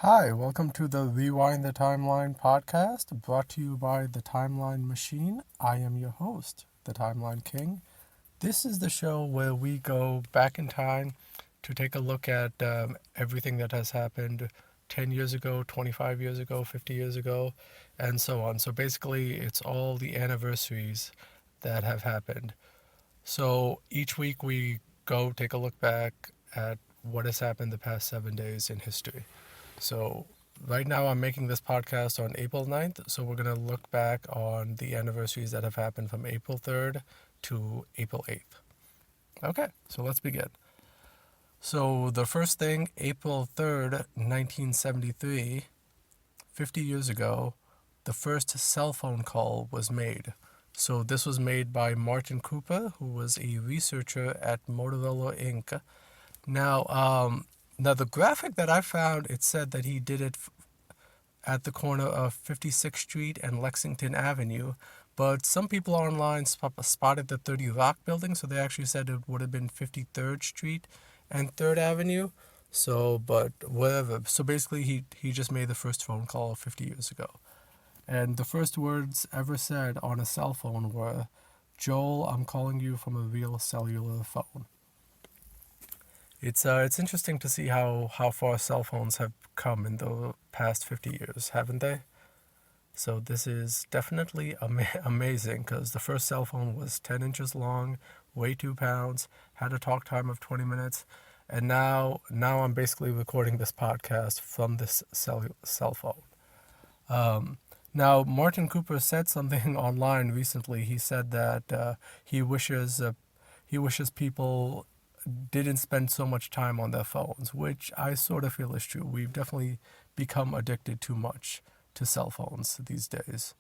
Hi, welcome to the Rewind the Timeline podcast, brought to you by the Timeline Machine. I am your host, the Timeline King. This is the show where we go back in time to take a look at everything that has happened 10 years ago, 25 years ago, 50 years ago, and so on. So basically, it's all the anniversaries that have happened. So each week we go take a look back at what has happened the past 7 days in history. So right now I'm making this podcast on April 9th. So we're going to look back on the anniversaries that have happened from April 3rd to April 8th. Okay, so let's begin. So the first thing, April 3rd, 1973, 50 years ago, the first cell phone call was made. So this was made by Martin Cooper, who was a researcher at Motorola Inc. Now the graphic that I found, it said that he did it at the corner of 56th Street and Lexington Avenue, but some people online spotted the 30 Rock building, so they actually said it would have been 53rd Street and 3rd Avenue. So, but whatever. So basically, he just made the first phone call 50 years ago. And the first words ever said on a cell phone were, "Joel, I'm calling you from a real cellular phone." It's interesting to see how far cell phones have come in the past 50 years, haven't they? So this is definitely amazing, because the first cell phone was 10 inches long, weighed 2 pounds, had a talk time of 20 minutes, and now I'm basically recording this podcast from this cell phone. Now, Martin Cooper said something online recently. He said that he wishes people didn't spend so much time on their phones, which I sort of feel is true. We've definitely become addicted too much to cell phones these days.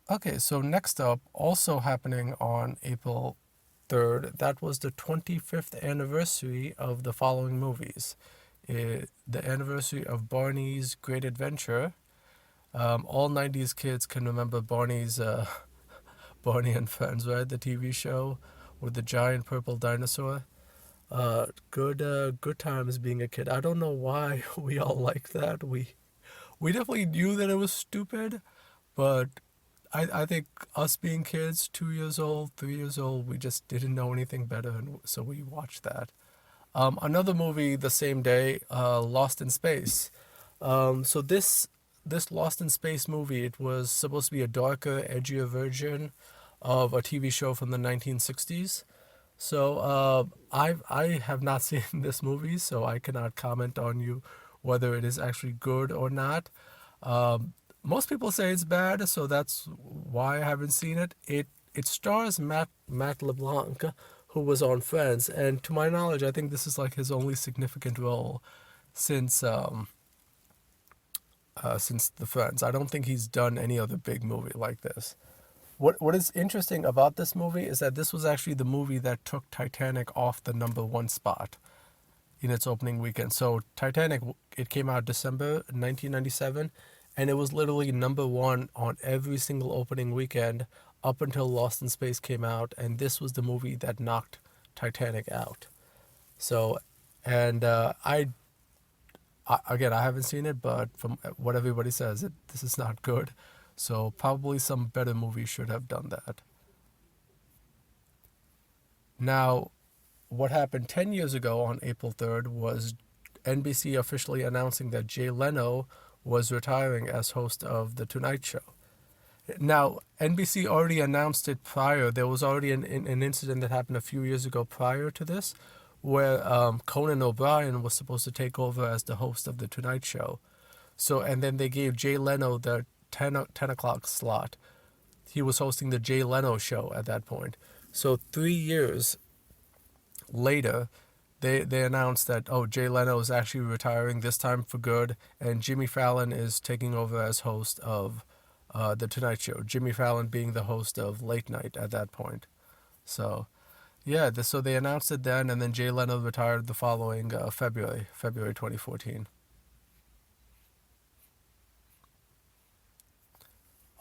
Okay, so next up, also happening on April 3rd, that was the 25th anniversary of the following movies. The anniversary of Barney's Great Adventure. All 90s kids can remember Barney's Barney and Friends, right? The TV show with the giant purple dinosaur. Good times being a kid. I don't know why we all like that. We definitely knew that it was stupid, but I think us being kids, 2 years old, 3 years old, we just didn't know anything better, and so we watched that. Another movie the same day, Lost in Space. So this Lost in Space movie, it was supposed to be a darker, edgier version of a TV show from the 1960s. So I have not seen this movie, so I cannot comment on you whether it is actually good or not. Most people say it's bad, so that's why I haven't seen it. It stars Matt LeBlanc, who was on Friends, and to my knowledge, I think this is like his only significant role since since the Friends. I don't think he's done any other big movie like this. What is interesting about this movie is that this was actually the movie that took Titanic off the number one spot in its opening weekend. So Titanic, it came out December 1997, and it was literally number one on every single opening weekend up until Lost in Space came out, and this was the movie that knocked Titanic out. So, and again, I haven't seen it, but from what everybody says, this is not good. So probably some better movies should have done that. Now, what happened 10 years ago on April 3rd was NBC officially announcing that Jay Leno was retiring as host of The Tonight Show. Now, NBC already announced it prior. There was already an incident that happened a few years ago prior to this, where Conan O'Brien was supposed to take over as the host of The Tonight Show. So, and then they gave Jay Leno the 10 o'clock slot. He was hosting the Jay Leno show at that point. So 3 years later, they announced that, oh, Jay Leno is actually retiring, this time for good, and Jimmy Fallon is taking over as host of The Tonight Show. Jimmy Fallon being the host of Late Night at that point. So, yeah, so they announced it then, and then Jay Leno retired the following February 2014.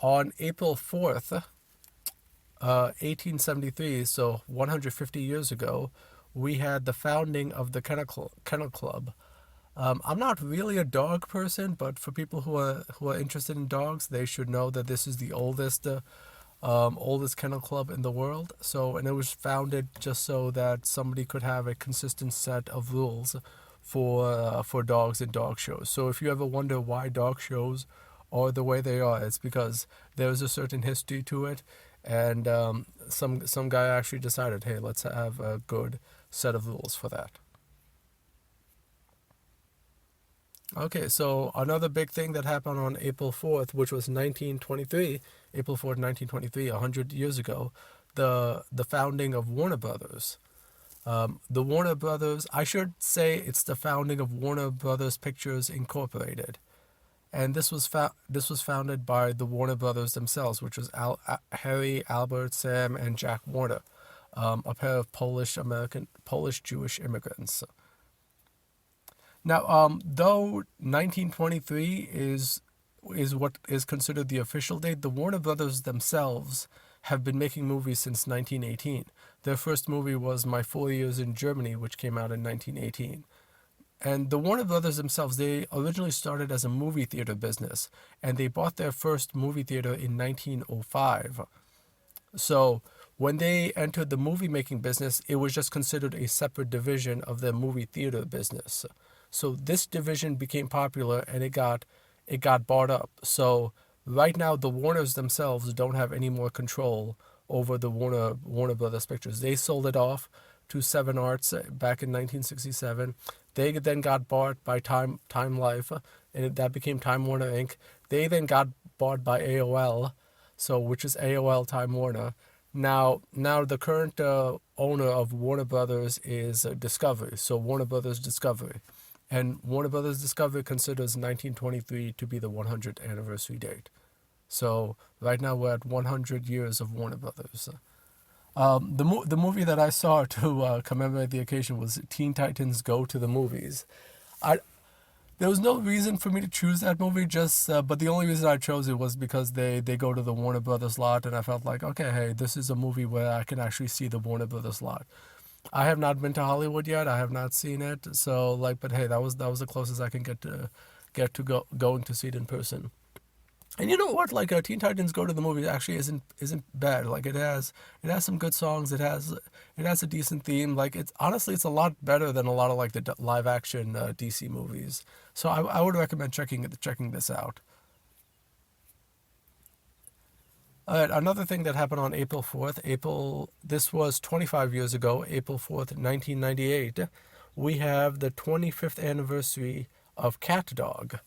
On April 4th, 1873, so 150 years ago, we had the founding of the Kennel Club. I'm not really a dog person, but for people who are interested in dogs, they should know that this is the oldest kennel club in the world. So, and it was founded just so that somebody could have a consistent set of rules for dogs and dog shows. So, if you ever wonder why dog shows are the way they are, it's because there's a certain history to it, and some guy actually decided, hey, let's have a good set of rules for that. Okay, so another big thing that happened on April 4th, which was 1923, April 4th, 1923, 100 years ago, the founding of Warner Brothers. The Warner Brothers, I should say it's the founding of Warner Brothers Pictures Incorporated. And this was founded by the Warner Brothers themselves, which was Harry, Albert, Sam, and Jack Warner, a pair of Polish Jewish immigrants. Now, though 1923 is what is considered the official date, the Warner Brothers themselves have been making movies since 1918. Their first movie was My 4 Years in Germany, which came out in 1918. And the Warner Brothers themselves, they originally started as a movie theater business, and they bought their first movie theater in 1905. So when they entered the movie making business, it was just considered a separate division of their movie theater business. So this division became popular and it got bought up. So right now the Warners themselves don't have any more control over the Warner Brothers Pictures. They sold it off to Seven Arts back in 1967. They then got bought by Time Life, and that became Time Warner Inc. They then got bought by AOL, so which is AOL Time Warner. Now the current owner of Warner Brothers is Discovery, so Warner Brothers Discovery, and Warner Brothers Discovery considers 1923 to be the 100th anniversary date. So right now we're at 100 years of Warner Brothers. The movie that I saw to commemorate the occasion was Teen Titans Go to the Movies. I There was no reason for me to choose that movie, just but the only reason I chose it was because they go to the Warner Brothers lot, and I felt like, okay, hey, this is a movie where I can actually see the Warner Brothers lot. I have not been to Hollywood yet. I have not seen it, so like, but hey, that was the closest I can get to going to see it in person. And you know what? Like, Teen Titans Go to the Movie actually isn't bad. Like, it has some good songs. It has a decent theme. Like, it's a lot better than a lot of like the live action DC movies. So I would recommend checking this out. Another thing that happened on April 4th, this was 25 years ago, April 4th, 1998. We have the 25th anniversary of CatDog.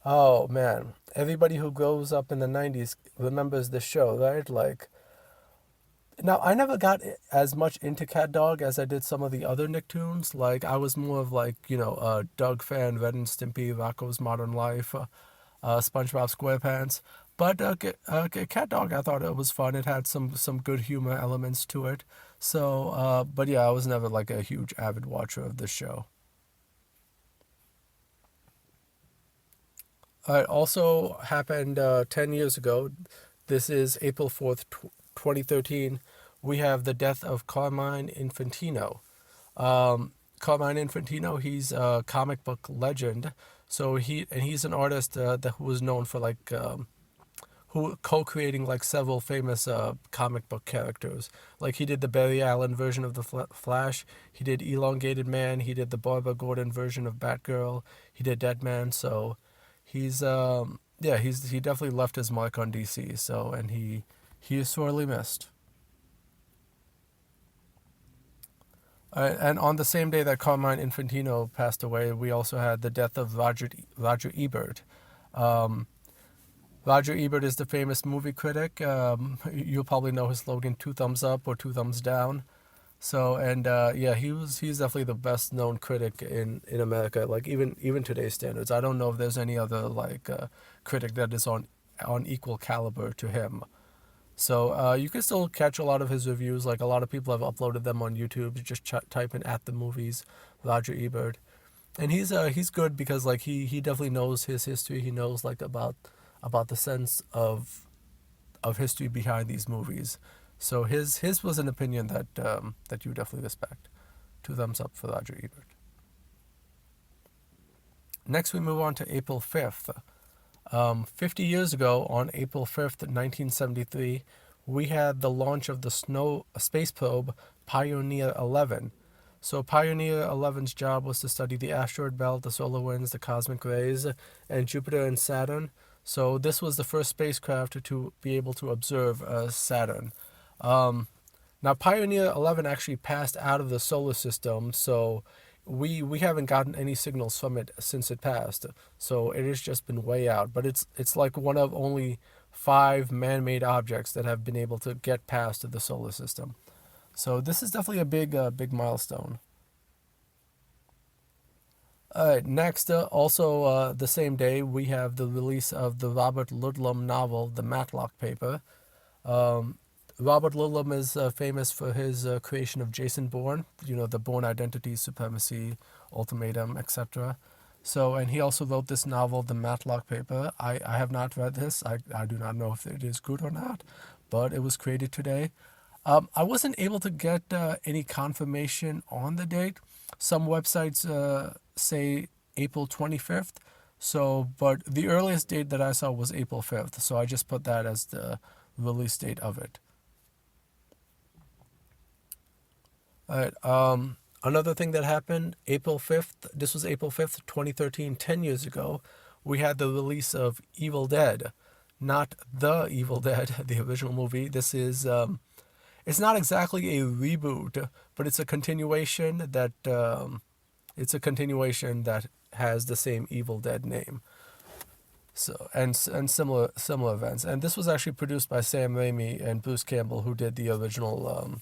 Oh man, everybody who grows up in the 90s remembers this show, right? Like, now I never got as much into Cat Dog as I did some of the other Nicktoons. Like, I was more of like, a Doug fan, Ren and Stimpy, Rocko's Modern Life, SpongeBob SquarePants. But Cat Dog, I thought it was fun. It had some good humor elements to it. So, but yeah, I was never like a huge avid watcher of this show. It also happened 10 years ago. This is April 4th, 2013. We have the death of Carmine Infantino. Carmine Infantino, he's a comic book legend. So he's an artist who was known for like who co-creating like several famous comic book characters. Like, he did the Barry Allen version of the Flash. He did Elongated Man. He did the Barbara Gordon version of Batgirl. He did Deadman. So he definitely left his mark on DC. So, and he is sorely missed. And on the same day that Carmine Infantino passed away, we also had the death of Roger Ebert. Um, Roger Ebert is the famous movie critic. You'll probably know his slogan, "Two thumbs up or two thumbs down." So, and yeah, he's definitely the best known critic in America. Like, even today's standards, I don't know if there's any other like critic that is on equal caliber to him. So you can still catch a lot of his reviews. Like, a lot of people have uploaded them on YouTube. You just type in "at the movies," Roger Ebert, and he's good because like he definitely knows his history. He knows like about the sense of history behind these movies. So his was an opinion that you definitely respect. Two thumbs up for Roger Ebert. Next, we move on to April 5th. 50 years ago, on April 5th, 1973, we had the launch of the space probe Pioneer 11. So Pioneer 11's job was to study the asteroid belt, the solar winds, the cosmic rays, and Jupiter and Saturn. So this was the first spacecraft to be able to observe Saturn. Now, Pioneer 11 actually passed out of the solar system, so we haven't gotten any signals from it since it passed. So it has just been way out. But it's like one of only 5 man-made objects that have been able to get past the solar system. So this is definitely a big milestone. Next, also the same day, we have the release of the Robert Ludlum novel, The Matlock Paper. Robert Ludlum is famous for his creation of Jason Bourne, the Bourne Identity, Supremacy, Ultimatum, etc. So, and he also wrote this novel, The Matlock Paper. I have not read this. I do not know if it is good or not, but it was created today. I wasn't able to get any confirmation on the date. Some websites say April 25th. So, but the earliest date that I saw was April 5th. So I just put that as the release date of it. All right. Another thing that happened, April 5th, this was April 5th, 2013, 10 years ago, we had the release of Evil Dead. Not The Evil Dead, the original movie. This is, it's not exactly a reboot, but it's a continuation that, has the same Evil Dead name. So and similar events. And this was actually produced by Sam Raimi and Bruce Campbell, who did the original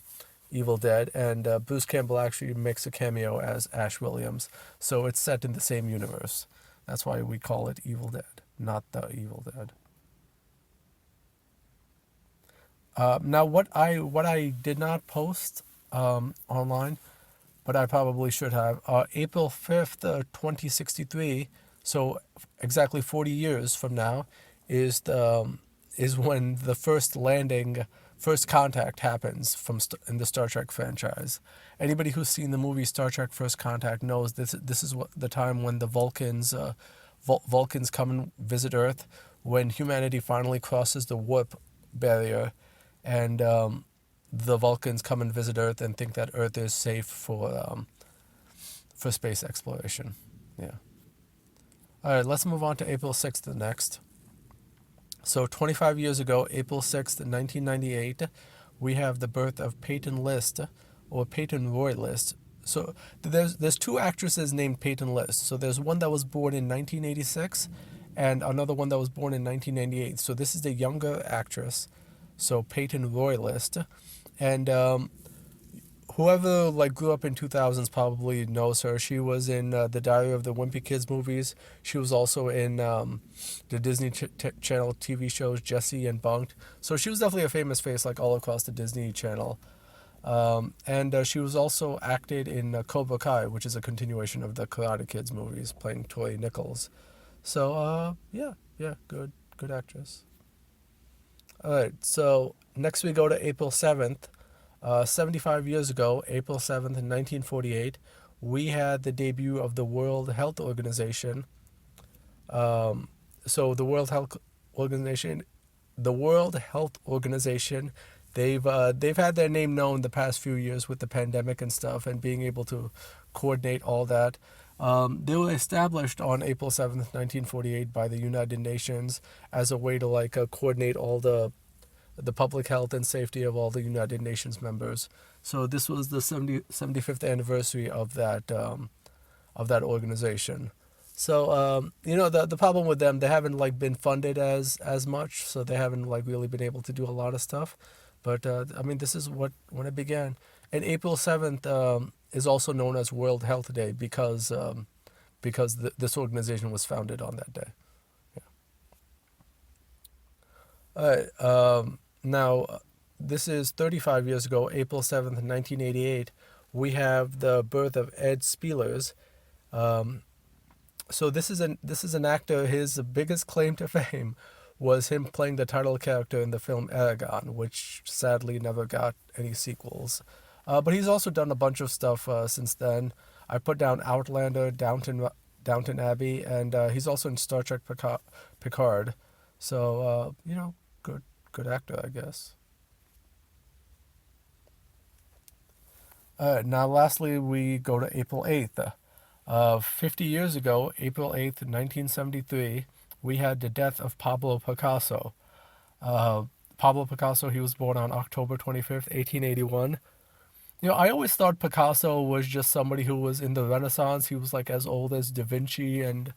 Evil Dead, and Bruce Campbell actually makes a cameo as Ash Williams, so it's set in the same universe. That's why we call it Evil Dead, not The Evil Dead. Now, what I did not post online, but I probably should have, April 5th, 2063, so exactly 40 years from now, is when the first contact happens in the Star Trek franchise. Anybody who's seen the movie Star Trek First Contact knows this is the time when the Vulcans come and visit Earth, when humanity finally crosses the warp barrier, and the Vulcans come and visit Earth and think that Earth is safe for space exploration. Yeah. All right, let's move on to April 6th next. So 25 years ago, April 6th, 1998, we have the birth of Peyton List, or Peyton Roy List. So there's 2 actresses named Peyton List. So there's one that was born in 1986 and another one that was born in 1998. So this is the younger actress, so Peyton Roy List. And whoever grew up in 2000s probably knows her. She was in the Diary of the Wimpy Kids movies. She was also in the Disney Channel TV shows Jessie and Bunked. So she was definitely a famous face all across the Disney Channel. And she was also acted in Cobra Kai, which is a continuation of the Karate Kids movies, playing Tori Nichols. So yeah, good actress. All right, so next we go to April 7th. 75 years ago, April 7th, 1948, we had the debut of the World Health Organization. So the World Health Organization, they've had their name known the past few years with the pandemic and stuff, and being able to coordinate all that. They were established on April 7th, 1948 by the United Nations as a way to coordinate all the public health and safety of all the United Nations members. So this was the 75th anniversary of that organization. So the problem with them, they haven't been funded as much, so they haven't really been able to do a lot of stuff. But this is when it began. And April 7th is also known as World Health Day because this organization was founded on that day. Yeah. All right. Now, this is 35 years ago, April 7th, 1988. We have the birth of Ed Speelers. So this is an actor. His biggest claim to fame was him playing the title character in the film Aragon, which sadly never got any sequels. But he's also done a bunch of stuff since then. I put down Outlander, Downton Downton Abbey, and he's also in Star Trek Picard. So good actor, I guess. Now, lastly, we go to April 8th. 50 years ago, April 8th, 1973, we had the death of Pablo Picasso. Uh, Pablo Picasso, he was born on October 25th, 1881. I always thought Picasso was just somebody who was in the Renaissance. He was like as old as Da Vinci and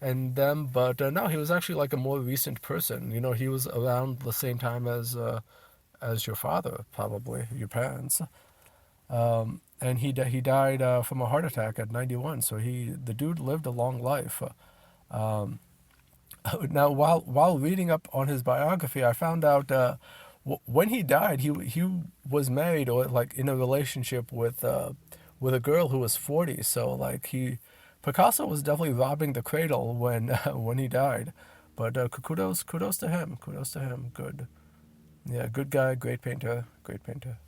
them, but no, he was actually like a more recent person. He was around the same time as your father, probably your parents. And he died from a heart attack at 91. So the dude lived a long life. Um, Now, while reading up on his biography, I found out when he died, he was married or like in a relationship with a girl who was 40. So like Picasso was definitely robbing the cradle when when he died. But kudos to him. Kudos to him. Good. Yeah, good guy. Great painter. Great painter.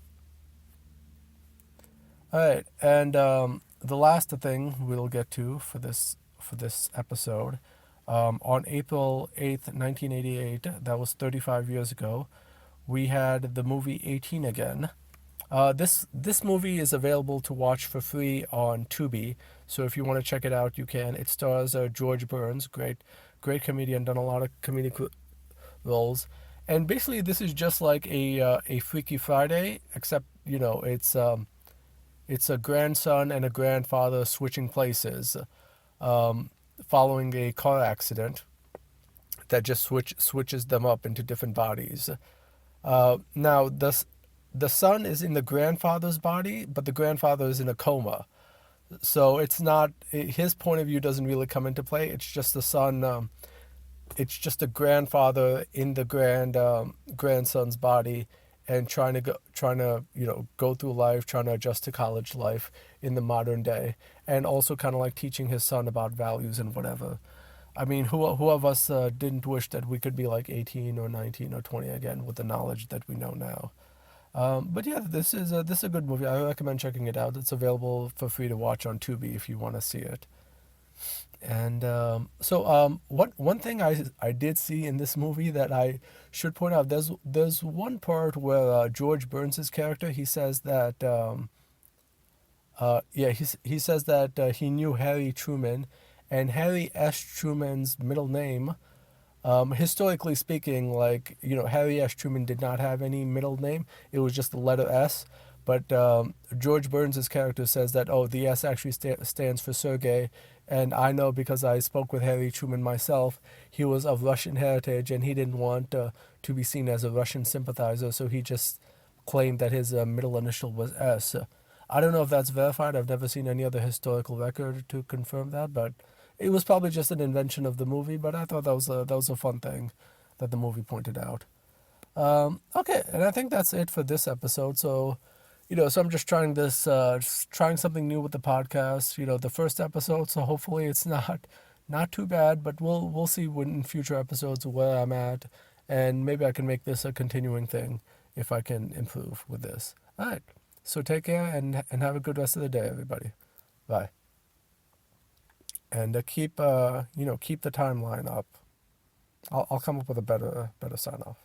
All right, and the last thing we'll get to for this episode, on April 8th, 1988, that was 35 years ago, we had the movie 18 again. This movie is available to watch for free on Tubi, so if you want to check it out, you can. It stars George Burns, great comedian, done a lot of comedic roles, and basically this is just like a Freaky Friday, except it's a grandson and a grandfather switching places, um, following a car accident that just switches them up into different bodies. Now, the son is in the grandfather's body, but the grandfather is in a coma. So it's not his point of view doesn't really come into play. It's just the son. It's just a grandfather in the grandson's body, and trying to go through life, trying to adjust to college life in the modern day, and also kind of like teaching his son about values and whatever. I mean, who of us didn't wish that we could be like 18 or 19 or 20 again with the knowledge that we know now? But yeah, this is a good movie. I recommend checking it out. It's available for free to watch on Tubi if you want to see it. And one thing I did see in this movie that I should point out, there's one part where George Burns' character, he says that he says that he knew Harry Truman, and Harry S. Truman's middle name, historically speaking, like, Harry S. Truman did not have any middle name. It was just the letter S. But George Burns' character says that, oh, the S actually stands for Sergei. And I know because I spoke with Harry Truman myself, he was of Russian heritage and he didn't want to be seen as a Russian sympathizer. So he just claimed that his middle initial was S. I don't know if that's verified. I've never seen any other historical record to confirm that, but it was probably just an invention of the movie. But I thought that was a fun thing that the movie pointed out. Okay, and I think that's it for this episode. So, so I'm just trying something new with the podcast. The first episode, so hopefully it's not too bad. But we'll see in future episodes where I'm at, and maybe I can make this a continuing thing if I can improve with this. All right. So take care and have a good rest of the day, everybody. Bye. And keep the timeline up. I'll come up with a better sign off.